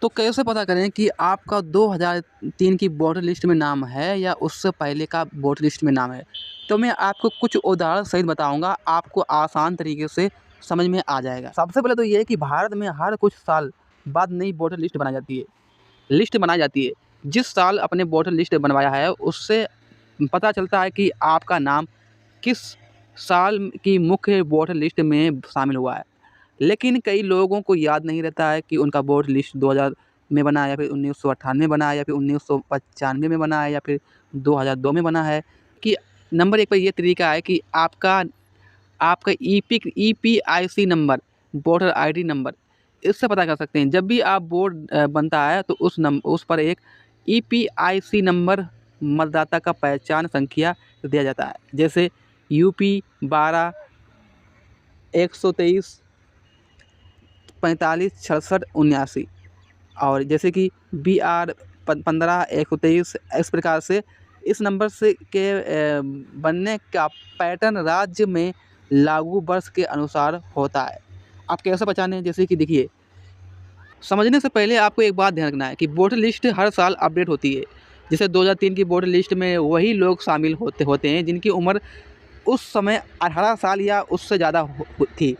तो कैसे पता करें कि आपका 2003 की वोटर लिस्ट में नाम है या उससे पहले का वोटर लिस्ट में नाम है? तो मैं आपको कुछ उदाहरण सहित बताऊँगा, आपको आसान तरीके से समझ में आ जाएगा। सबसे पहले तो ये है कि भारत में हर कुछ साल बाद नई वोटर लिस्ट बनाई जाती है। लिस्ट बनाई जाती है। जिस साल अपने वोटर लिस्ट बनवाया है, उससे पता चलता है कि आपका नाम किस साल की मुख्य वोटर लिस्ट में शामिल हुआ है। लेकिन कई लोगों को याद नहीं रहता है कि उनका वोटर लिस्ट 2000 में बना है या फिर 1998 में बना है या फिर 1995 में बना है या फिर 2002 में बना है। कि नंबर 1 पर ये तरीका है कि आपका आपका EPIC number, voter ID number, इससे पता कर सकते हैं। जब भी आप वोट बनता है तो उस पर एक ईपीआईसी नंबर, मतदाता का पहचान संख्या दिया जाता है। जैसे यूपी 12 123 45 66 79 और जैसे कि BR 15 123, इस प्रकार से इस नंबर से के बनने का पैटर्न राज्य में लागू वर्ष के अनुसार होता है। आप कैसे पहचानें? जैसे कि देखिए, समझने से पहले आपको एक बात ध्यान रखना है कि वोटर लिस्ट हर साल अपडेट होती है। जैसे 2003 की वोटर लिस्ट में वही लोग शामिल होते हैं जिनकी उम्र उस समय 18 साल या उससे ज़्यादा थी,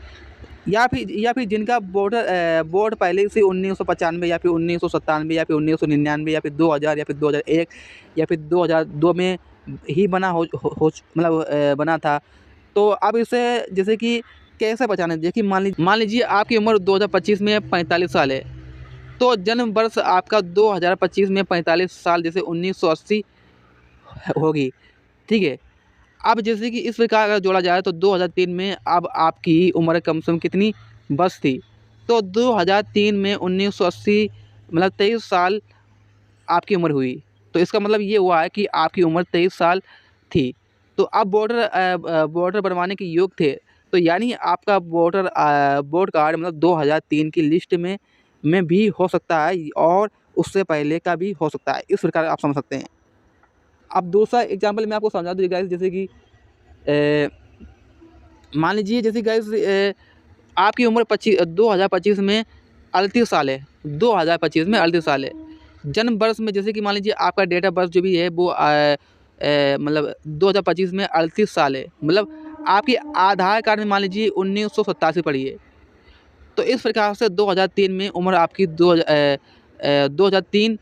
या फिर जिनका वोट पहले से 1995 या फिर 1997 या फिर 1999 या फिर 2000 या फिर 2001 या फिर 2002 में ही बना था। तो अब इसे जैसे कि कैसे पहचानें? देखिए, मान लीजिए आपकी उम्र 2025 में 45 साल है, तो जन्म वर्ष आपका 2025 में 45 साल जैसे 1980 होगी, ठीक है? अब जैसे कि इस प्रकार अगर जोड़ा जाए तो 2003 में अब आपकी उम्र कम से कम कितनी बस थी? तो 2003 में 1980 23 साल आपकी उम्र हुई। तो इसका मतलब ये हुआ है कि आपकी उम्र 23 साल थी। तो अब वोटर बनवाने के योग्य थे। तो यानी आपका वोट कार्ड 2003 की लिस्ट में भी हो सकता है और उससे पहले का भी हो सकता है। इस प्रकार आप समझ सकते हैं। अब दूसरा एग्ज़ाम्पल मैं आपको समझा दूँ गाइस, जैसे कि मान लीजिए जैसे गाइस आपकी उम्र 2025 में 38 साल है, 2025 में 38 साल है। जन्म वर्ष में जैसे कि मान लीजिए आपका डेट ऑफ बर्थ जो भी है वो 2025 में 38 साल है। आपके आधार कार्ड में मान लीजिए 1987 पड़ी है। तो इस प्रकार से 2003 में उम्र आपकी 2003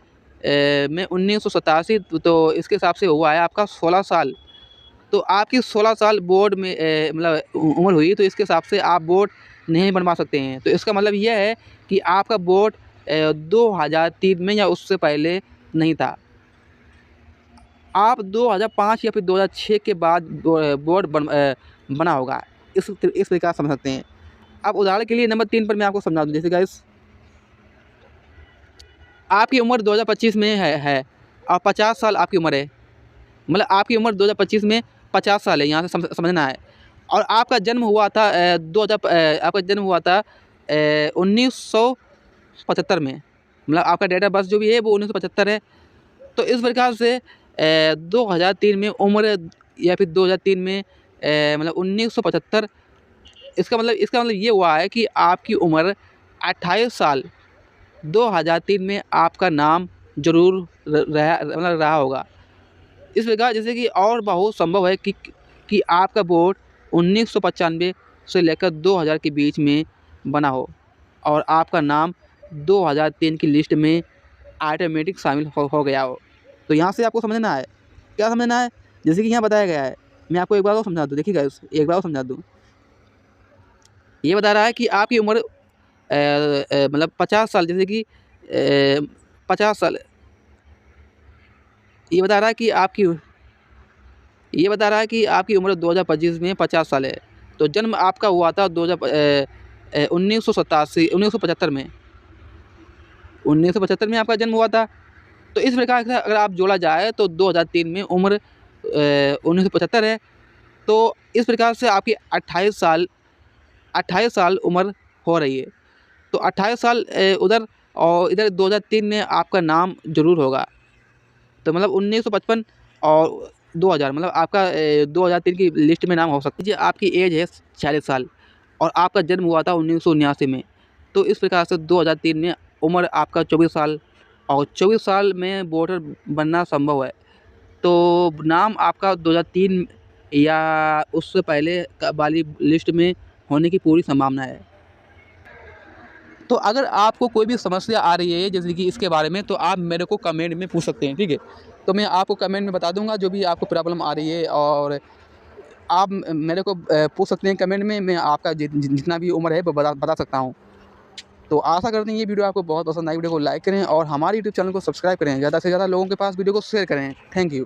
में 1987, तो इसके हिसाब से हुआ है आपका 16 साल। तो आपकी 16 साल बोर्ड में उम्र हुई, तो इसके हिसाब से आप वोट नहीं बनवा सकते हैं। तो इसका मतलब ये है कि आपका वोट 2003 में या उससे पहले नहीं था। आप 2005 या फिर 2006 के बाद वोट बना होगा। इस प्रकार समझ सकते हैं। अब उदाहरण के लिए नंबर 3 पर मैं आपको समझा दूँ। जैसे गाइस आपकी उम्र 2025 में है और 50 साल आपकी उम्र है। आपकी उम्र 2025 में 50 साल है, यहाँ से समझना है। और आपका जन्म हुआ था 1975 में। आपका डेट ऑफ बर्थ जो भी है वो 1975 है। तो इस प्रकार से 2003 में उम्र या फिर 2003 में 1975, इसका मतलब ये हुआ है कि आपकी उम्र 28 साल 2003 में आपका नाम ज़रूर रहा होगा। इस प्रकार जैसे कि और बहुत संभव है कि आपका वोट 1995 से लेकर 2000 के बीच में बना हो और आपका नाम 2003 की लिस्ट में ऑटोमेटिक शामिल हो गया हो। तो यहाँ से आपको समझना है, क्या समझना है? जैसे कि यहाँ बताया गया है, मैं आपको एक बार और समझा दूँ। देखिए गाइस, एक बार और समझा दूँ। ये बता रहा है कि आपकी उम्र 50 साल, जैसे कि 50 साल, ये बता रहा है कि आपकी उम्र 2025 में 50 साल है। तो जन्म आपका हुआ था 1975 में। 1975 में आपका जन्म हुआ था। तो इस प्रकार से अगर आप जोड़ा जाए तो 2003 में उम्र 1975 है। तो इस प्रकार से आपकी 28 साल उम्र हो रही है। तो 28 साल उधर और इधर 2003 में आपका नाम ज़रूर होगा। तो 1955 और 2000 आपका 2003 की लिस्ट में नाम हो सकता है। आपकी एज है 46 साल और आपका जन्म हुआ था 1979 में। तो इस प्रकार से 2003 में उम्र आपका 24 साल और 24 साल में वोटर बनना संभव है, तो नाम आपका 2003 या उससे पहले वाली लिस्ट में होने की पूरी संभावना है। तो अगर आपको कोई भी समस्या आ रही है जैसे कि इसके बारे में, तो आप मेरे को कमेंट में पूछ सकते हैं, ठीक है। तो मैं आपको कमेंट में बता दूंगा जो भी आपको प्रॉब्लम आ रही है, और आप मेरे को पूछ सकते हैं कमेंट में, मैं आपका जितना भी उम्र है वो बता सकता हूँ। तो आशा करते हैं ये वीडियो आपको बहुत पसंद आई। वीडियो को लाइक करें और हमारे यूट्यूब चैनल को सब्सक्राइब करें, ज़्यादा से ज़्यादा लोगों के पास वीडियो को शेयर करें। Thank you.